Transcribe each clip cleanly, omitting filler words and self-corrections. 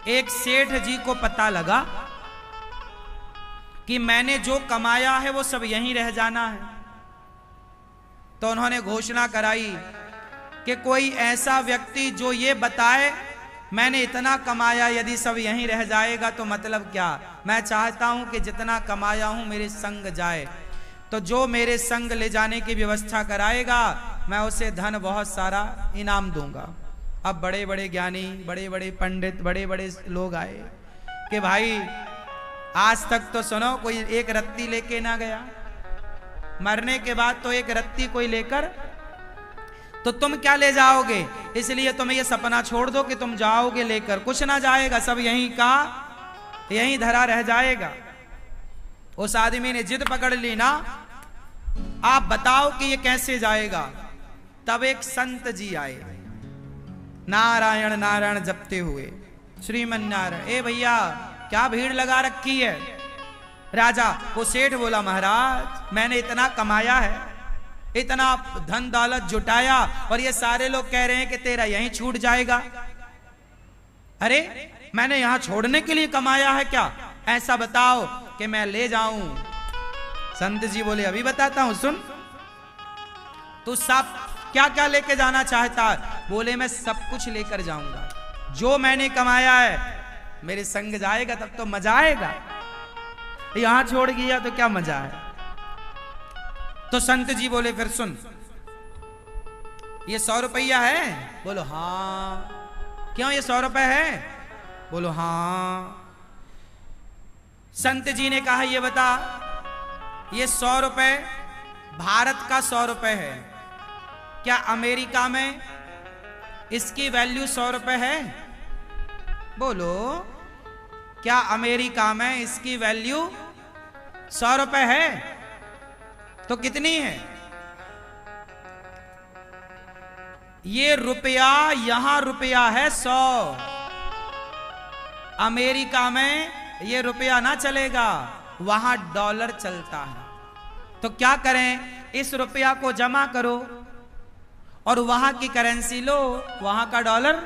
एक सेठ जी को पता लगा कि मैंने जो कमाया है वो सब यहीं रह जाना है, तो उन्होंने घोषणा कराई कि कोई ऐसा व्यक्ति जो ये बताए मैंने इतना कमाया यदि सब यहीं रह जाएगा तो मतलब क्या। मैं चाहता हूं कि जितना कमाया हूं मेरे संग जाए, तो जो मेरे संग ले जाने की व्यवस्था कराएगा मैं उसे धन बहुत सारा इनाम दूंगा। अब बड़े बड़े ज्ञानी, बड़े बड़े पंडित, बड़े बड़े लोग आए कि भाई आज तक तो सुनो कोई एक रत्ती लेके ना गया, मरने के बाद तो एक रत्ती कोई लेकर, तो तुम क्या ले जाओगे। इसलिए तुम ये सपना छोड़ दो कि तुम जाओगे लेकर, कुछ ना जाएगा, सब यहीं का यहीं धरा रह जाएगा। उस आदमी ने जिद पकड़ ली ना, आप बताओ कि ये कैसे जाएगा। तब एक संत जी आए, नारायण नारायण जपते हुए, श्रीमन नारायण। ए भैया क्या भीड़ लगा रखी है। राजा वो सेठ बोला, महाराज मैंने इतना कमाया है, इतना धन दौलत जुटाया, और ये सारे लोग कह रहे हैं कि तेरा यहीं छूट जाएगा। अरे मैंने यहां छोड़ने के लिए कमाया है क्या, ऐसा बताओ कि मैं ले जाऊं। संत जी बोले, अभी बताता हूं, सुन। तू सब क्या क्या लेके जाना चाहता है। बोले, मैं सब कुछ लेकर जाऊंगा, जो मैंने कमाया है मेरे संग जाएगा तब तो मजा आएगा, यहां छोड़ गया तो क्या मजा है। तो संत जी बोले, फिर सुन, ये 100 रुपया है। बोलो हाँ। क्यों ये 100 रुपए है। बोलो हाँ। संत जी ने कहा, ये बता, ये 100 रुपए भारत का 100 रुपए है, क्या अमेरिका में इसकी वैल्यू 100 रुपए है। बोलो, क्या अमेरिका में इसकी वैल्यू 100 रुपए है। तो कितनी है। ये रुपया, यहां रुपया है 100, अमेरिका में ये रुपया ना चलेगा, वहां डॉलर चलता है। तो क्या करें, इस रुपया को जमा करो और वहां की करेंसी लो, वहां का डॉलर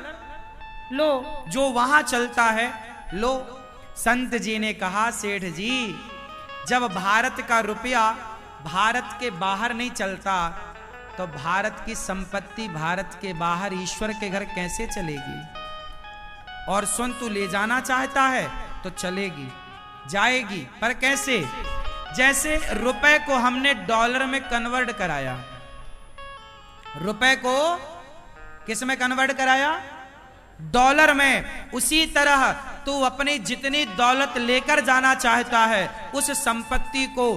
लो, जो वहां चलता है लो। संत जी ने कहा, सेठ जी जब भारत का रुपया भारत के बाहर नहीं चलता तो भारत की संपत्ति भारत के बाहर ईश्वर के घर कैसे चलेगी। और सुन, तू ले जाना चाहता है तो चलेगी, जाएगी, पर कैसे। जैसे रुपए को हमने डॉलर में कन्वर्ट कराया, रुपए को किस में कन्वर्ट कराया, डॉलर में, उसी तरह तू अपनी जितनी दौलत लेकर जाना चाहता है उस संपत्ति को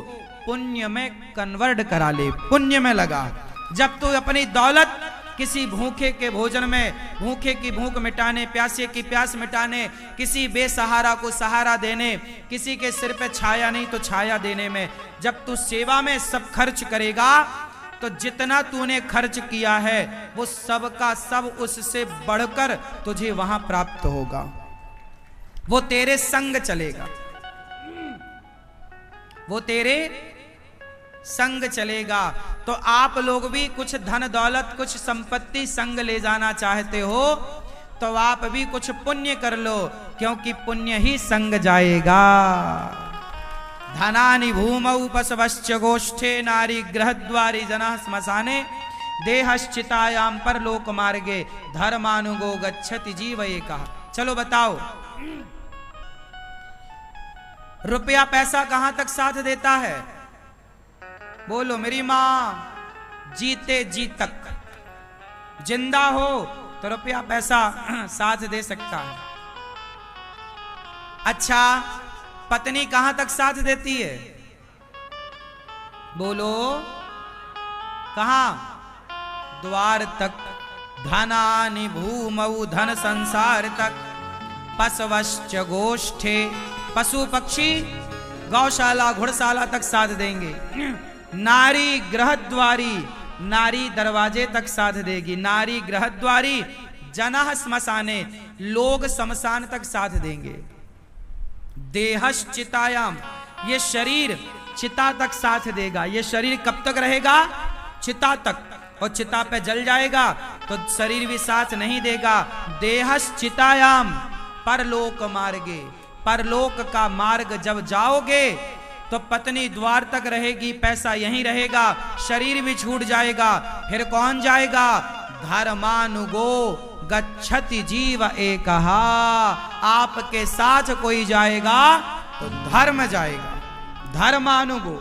पुण्य में कन्वर्ट करा ले, पुण्य में लगा। जब तू अपनी दौलत किसी भूखे के भोजन में, भूखे की भूख मिटाने, प्यासे की प्यास मिटाने, किसी बेसहारा को सहारा देने, किसी के सिर पे छाया नहीं तो छाया देने में, जब तू सेवा में सब खर्च करेगा तो जितना तूने खर्च किया है वो सब का सब उससे बढ़कर तुझे वहां प्राप्त होगा, वो तेरे संग चलेगा, वो तेरे संग चलेगा। तो आप लोग भी कुछ धन दौलत, कुछ संपत्ति संग ले जाना चाहते हो तो आप भी कुछ पुण्य कर लो, क्योंकि पुण्य ही संग जाएगा। धनानि भूमौ पशवश्च गोष्ठे नारी गृहद्वारी जनः श्मशाने देहश्चितायाम परलोक मार्गे धर्मानुगो गच्छति जीव एकः। चलो बताओ, रुपया पैसा कहां तक साथ देता है। बोलो, मेरी मां जीते जी तक, जिंदा हो तो रुपया पैसा साथ दे सकता है। अच्छा, पत्नी कहां तक साथ देती है। बोलो, कहां, द्वार तक। धनानि भूमौ, धन संसार तक। पशवश्च गोष्ठे, पशु पक्षी गौशाला घुड़शाला तक साथ देंगे। नारी गृहद्वारी, नारी दरवाजे तक साथ देगी। नारी गृहद्वारी, जनः श्मशाने, लोग शमशान तक साथ देंगे। देहश्चितायाम, ये शरीर चिता तक साथ देगा। ये शरीर कब तक रहेगा, चिता तक, और चिता पे जल जाएगा तो शरीर भी साथ नहीं देगा। देहश्चितायाम, परलोक मार्गे। परलोक का मार्ग जब जाओगे तो पत्नी द्वार तक रहेगी, पैसा यहीं रहेगा, शरीर भी छूट जाएगा। फिर कौन जाएगा? धर्मानुगो गच्छति जीव एकहा। आपके साथ कोई जाएगा तो धर्म जाएगा। धर्मानुगो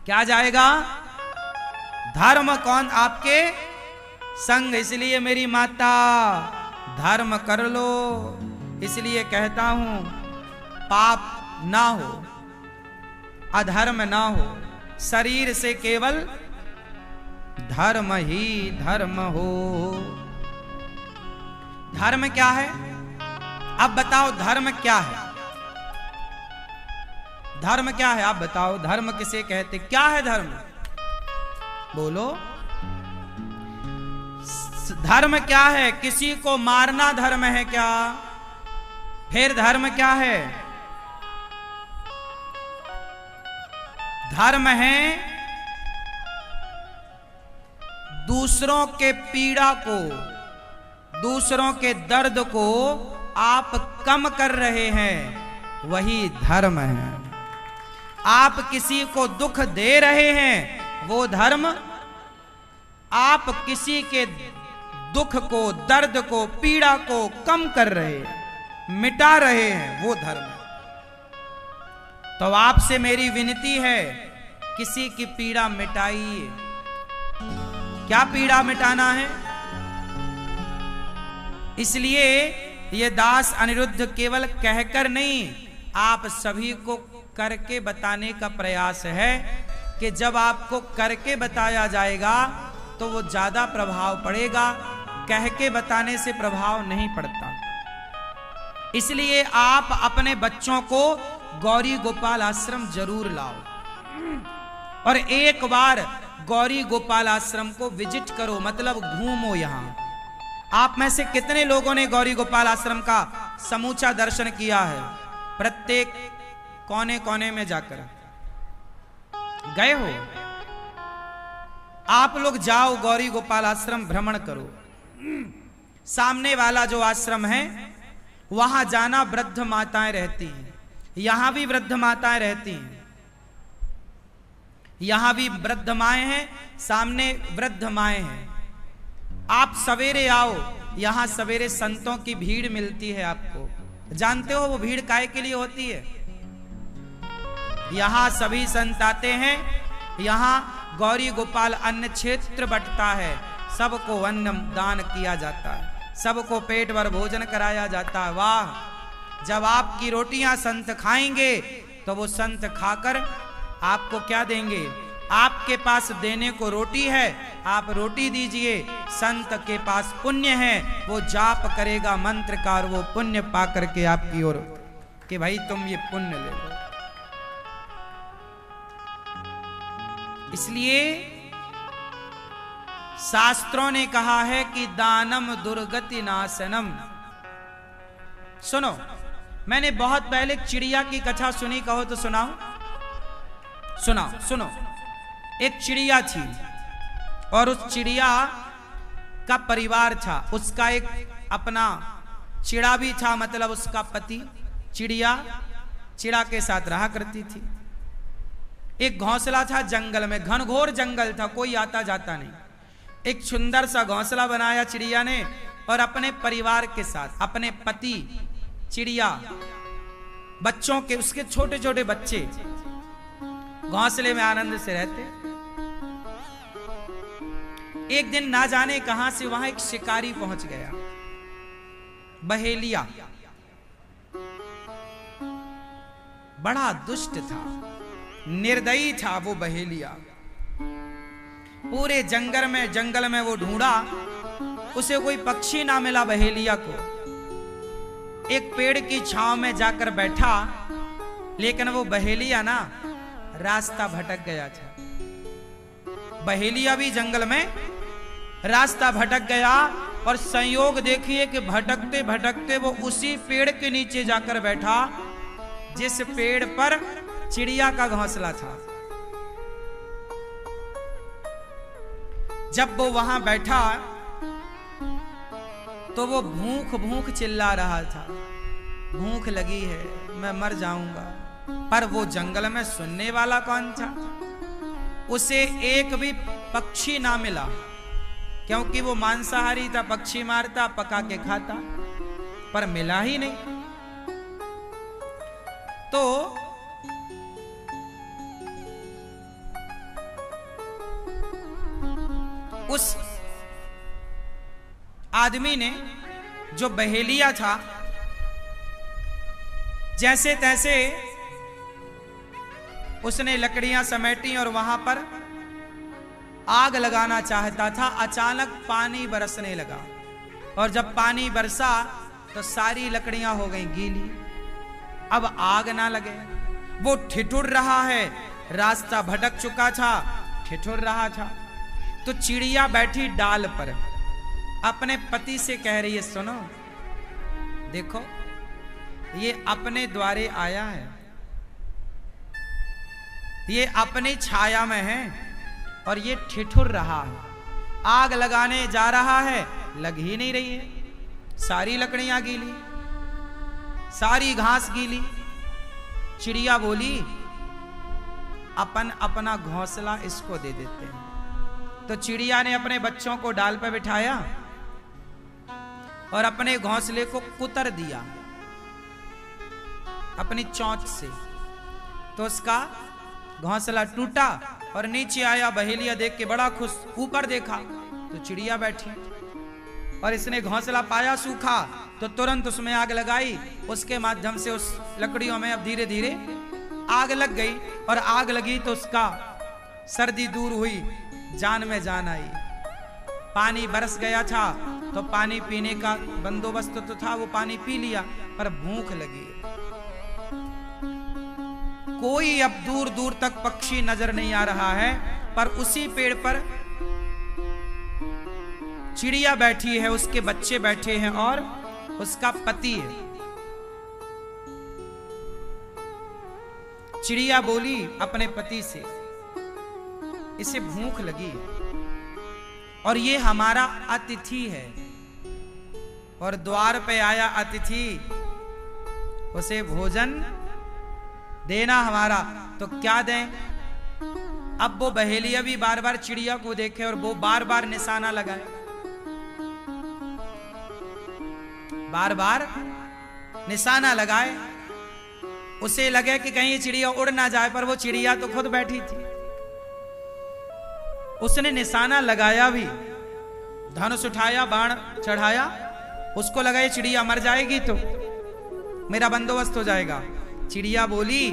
क्या जाएगा? धर्म। कौन? आपके संग। इसलिए मेरी माता धर्म कर लो। इसलिए कहता हूं पाप ना हो, अधर्म ना हो, शरीर से केवल धर्म ही धर्म हो। धर्म क्या है? अब बताओ धर्म क्या है? धर्म क्या है? आप बताओ धर्म किसे कहते? क्या है धर्म? बोलो। धर्म क्या है? किसी को मारना धर्म है क्या? फिर धर्म क्या है? धर्म है दूसरों के पीड़ा को, दूसरों के दर्द को आप कम कर रहे हैं, वही धर्म है। आप किसी को दुख दे रहे हैं, वो धर्म। आप किसी के दुख को, दर्द को, पीड़ा को कम कर रहे हैं, मिटा रहे हैं, वो धर्म है। तो आपसे मेरी विनती है, किसी की पीड़ा मिटाइए। क्या पीड़ा मिटाना है? इसलिए ये दास अनिरुद्ध केवल कहकर नहीं, आप सभी को करके बताने का प्रयास है कि जब आपको करके बताया जाएगा तो वो ज्यादा प्रभाव पड़ेगा। कह के बताने से प्रभाव नहीं पड़ता। इसलिए आप अपने बच्चों को गौरी गोपाल आश्रम जरूर लाओ और एक बार गौरी गोपाल आश्रम को विजिट करो, मतलब घूमो। यहां आप में से कितने लोगों ने गौरी गोपाल आश्रम का समूचा दर्शन किया है? प्रत्येक कोने कोने में जाकर गए हो? आप लोग जाओ, गौरी गोपाल आश्रम भ्रमण करो। सामने वाला जो आश्रम है वहां जाना, वृद्ध माताएं रहती हैं। यहां भी वृद्ध माताएं रहती हैं, यहां भी वृद्ध माएं हैं, सामने वृद्ध माएं हैं। आप सवेरे आओ, यहां सवेरे संतों की भीड़ मिलती है आपको। जानते हो वो भीड़ काहे के लिए होती है? यहां सभी संत आते हैं, यहां गौरी गोपाल अन्न क्षेत्र बंटता है, सबको अन्न दान किया जाता है, सबको पेट भर भोजन कराया जाता है। वाह! जब आपकी रोटियां संत खाएंगे तो वो संत खाकर आपको क्या देंगे? आपके पास देने को रोटी है, आप रोटी दीजिए। संत के पास पुण्य है, वो जाप करेगा मंत्र का और वो पुण्य पा करके आपकी ओर कि भाई तुम ये पुण्य ले लो। इसलिए शास्त्रों ने कहा है कि दानम दुर्गति नाशनम। सुनो, मैंने बहुत पहले चिड़िया की कथा सुनी, कहो तो सुनाओ। सुनाओ, सुनो। एक चिड़िया थी और उस चिड़िया का परिवार था। उसका एक अपना चिड़ा भी था, मतलब उसका पति। चिड़िया चिड़ा के साथ रहा करती थी। एक घोंसला था जंगल में, घनघोर जंगल था, कोई आता जाता नहीं। एक सुंदर सा घोंसला बनाया चिड़िया ने और अपने परिवार के साथ, अपने पति, चिड़िया, बच्चों के, उसके छोटे छोटे बच्चे घोंसले में आनंद से रहते। एक दिन ना जाने कहां से वहां एक शिकारी पहुंच गया, बहेलिया। बड़ा दुष्ट था, निर्दयी था वो बहेलिया। पूरे जंगल में वो ढूंढा, उसे कोई पक्षी ना मिला बहेलिया को। एक पेड़ की छांव में जाकर बैठा, लेकिन वो बहेलिया ना रास्ता भटक गया था। बहेलिया भी जंगल में रास्ता भटक गया और संयोग देखिए कि भटकते भटकते वो उसी पेड़ के नीचे जाकर बैठा जिस पेड़ पर चिड़िया का घोंसला था। जब वो वहां बैठा तो वो भूख भूख चिल्ला रहा था, भूख लगी है, मैं मर जाऊंगा। पर वो जंगल में सुनने वाला कौन था? उसे एक भी पक्षी ना मिला, क्योंकि वो मांसाहारी था, पक्षी मारता, पका के खाता, पर मिला ही नहीं। तो उस आदमी ने, जो बहेलिया था, जैसे तैसे उसने लकड़ियां समेटी और वहां पर आग लगाना चाहता था। अचानक पानी बरसने लगा, और जब पानी बरसा तो सारी लकड़ियां हो गई गीली। अब आग ना लगे, वो ठिठुर रहा है, रास्ता भटक चुका था, ठिठुर रहा था। तो चिड़िया बैठी डाल पर अपने पति से कह रही है, सुनो, देखो ये अपने द्वारे आया है, ये अपनी छाया में है, और ये ठिठुर रहा है, आग लगाने जा रहा है, लग ही नहीं रही है, सारी लकड़ियां गीली, सारी घास गीली। चिड़िया बोली, अपन अपना घोंसला इसको दे देते हैं। तो चिड़िया ने अपने बच्चों को डाल पर बिठाया और अपने घोंसले को कुतर दिया अपनी चोंच से, तो उसका घोंसला टूटा और नीचे आया। बहेलिया देख के बड़ा खुश, ऊपर देखा तो चिड़िया बैठी, और इसने घोंसला पाया सूखा, तो तुरंत उसमें आग लगाई। उसके माध्यम से उस लकड़ियों में अब धीरे धीरे आग लग गई, और आग लगी तो उसका सर्दी दूर हुई, जान में जान आई। पानी बरस गया था, तो पानी पीने का बंदोबस्त तो था, वो पानी पी लिया, पर भूख लगी। कोई अब दूर दूर तक पक्षी नजर नहीं आ रहा है, पर उसी पेड़ पर चिड़िया बैठी है, उसके बच्चे बैठे हैं और उसका पति है। चिड़िया बोली अपने पति से, इसे भूख लगी है और ये हमारा अतिथि है, और द्वार पे आया अतिथि, उसे भोजन देना हमारा, तो क्या दें? अब वो बहेलिया भी बार बार चिड़िया को देखे और वो बार बार निशाना लगाए, बार बार निशाना लगाए। उसे लगे कि कहीं चिड़िया उड़ ना जाए, पर वो चिड़िया तो खुद बैठी थी। उसने निशाना लगाया भी, धनुष उठाया, बाण चढ़ाया, उसको लगा ये चिड़िया मर जाएगी तो मेरा बंदोबस्त हो जाएगा। चिड़िया बोली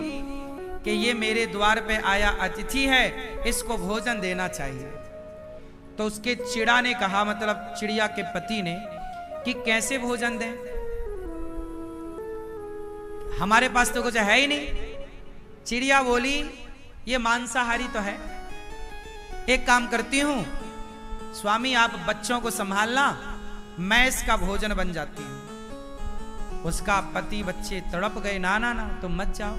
कि ये मेरे द्वार पे आया अतिथि है, इसको भोजन देना चाहिए। तो उसके चिड़ा ने कहा, मतलब चिड़िया के पति ने, कि कैसे भोजन दें, हमारे पास तो कुछ है ही नहीं। चिड़िया बोली, ये मांसाहारी तो है, एक काम करती हूं, स्वामी आप बच्चों को संभालना, मैं इसका भोजन बन जाती हूं। उसका पति बच्चे तड़प गए, ना ना ना तुम मत जाओ।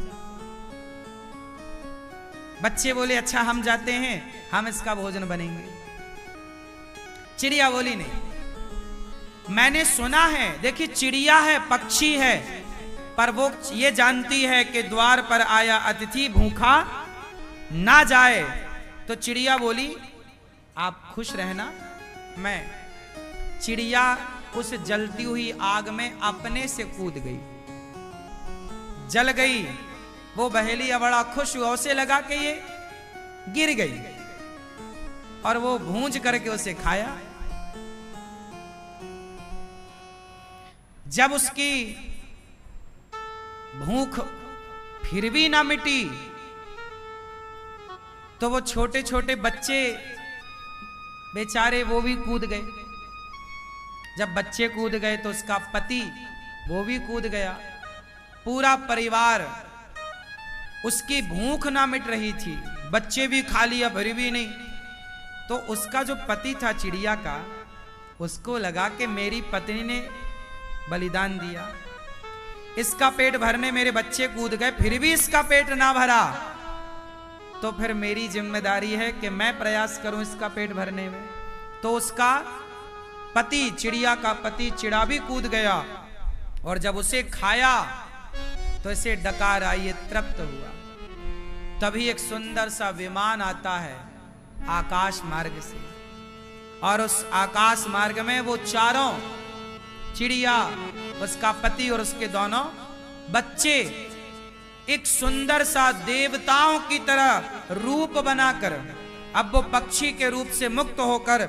बच्चे बोले अच्छा हम जाते हैं, हम इसका भोजन बनेंगे। चिड़िया बोली नहीं, मैंने सुना है, देखिए चिड़िया है, पक्षी है, पर वो ये जानती है कि द्वार पर आया अतिथि भूखा ना जाए। तो चिड़िया बोली आप खुश रहना, मैं। चिड़िया उस जलती हुई आग में अपने से कूद गई, जल गई। वो बहेलिया बड़ा खुश हुआ, उसे लगा कि ये गिर गई, और वो भूंज करके उसे खाया। जब उसकी भूख फिर भी ना मिटी, तो वो छोटे छोटे बच्चे बेचारे वो भी कूद गए। जब बच्चे कूद गए तो उसका पति वो भी कूद गया। पूरा परिवार, उसकी भूख ना मिट रही थी, बच्चे भी खा लिया, भरी भी नहीं। तो उसका जो पति था चिड़िया का, उसको लगा कि मेरी पत्नी ने बलिदान दिया, इसका पेट भरने मेरे बच्चे कूद गए, फिर भी इसका पेट ना भरा, तो फिर मेरी जिम्मेदारी है कि मैं प्रयास करूं इसका पेट भरने में। तो उसका पति, चिड़िया का पति चिड़ा भी कूद गया और जब उसे खाया तो इसे डकार आई, ये तृप्त हुआ। तभी एक सुंदर सा विमान आता है आकाश मार्ग से, और उस आकाश मार्ग में वो चारों, चिड़िया, उसका पति और उसके दोनों बच्चे, एक सुंदर सा देवताओं की तरह रूप बनाकर, अब वो पक्षी के रूप से मुक्त होकर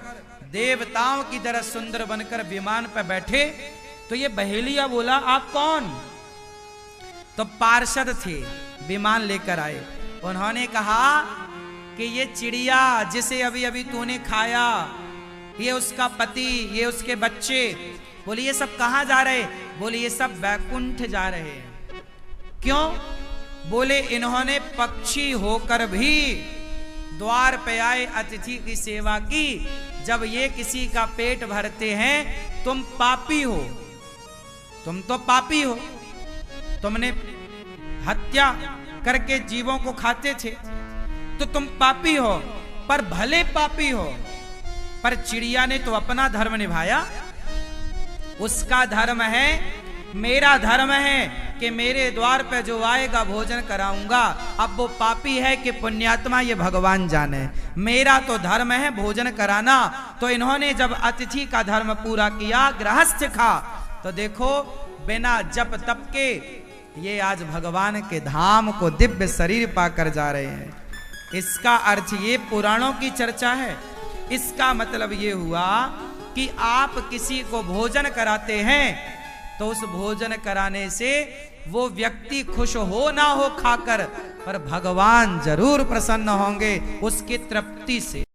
देवताओं की तरह सुंदर बनकर विमान पर बैठे। तो ये बहेलिया बोला, आप कौन? तो पार्षद थे, विमान लेकर आए। उन्होंने कहा कि ये चिड़िया जिसे अभी अभी तूने खाया, ये उसका पति, ये उसके बच्चे। बोले ये सब कहां जा रहे? बोले ये सब बैकुंठ जा रहे हैं। क्यों? बोले इन्होंने पक्षी होकर भी द्वार पे आए, अतिथि की सेवा की। जब ये किसी का पेट भरते हैं, तुम पापी हो, तुम तो पापी हो, तुमने हत्या करके जीवों को खाते थे तो तुम पापी हो, पर भले पापी हो। पर चिड़िया ने तो अपना धर्म निभाया, उसका धर्म है, मेरा धर्म है कि मेरे द्वार पे जो आएगा भोजन कराऊंगा। अब वो पापी है कि पुण्यात्मा ये भगवान जाने, मेरा तो धर्म है भोजन कराना। तो इन्होंने जब अतिथि का धर्म पूरा किया, गृहस्थ खा, तो देखो बिना जप तप के ये आज भगवान के धाम को दिव्य शरीर पाकर जा रहे हैं। इसका अर्थ ये पुराणों की चर्चा है। इसका मतलब ये हुआ कि आप किसी को भोजन कराते हैं तो उस भोजन कराने से वो व्यक्ति खुश हो ना हो खाकर, पर भगवान जरूर प्रसन्न होंगे उसकी तृप्ति से।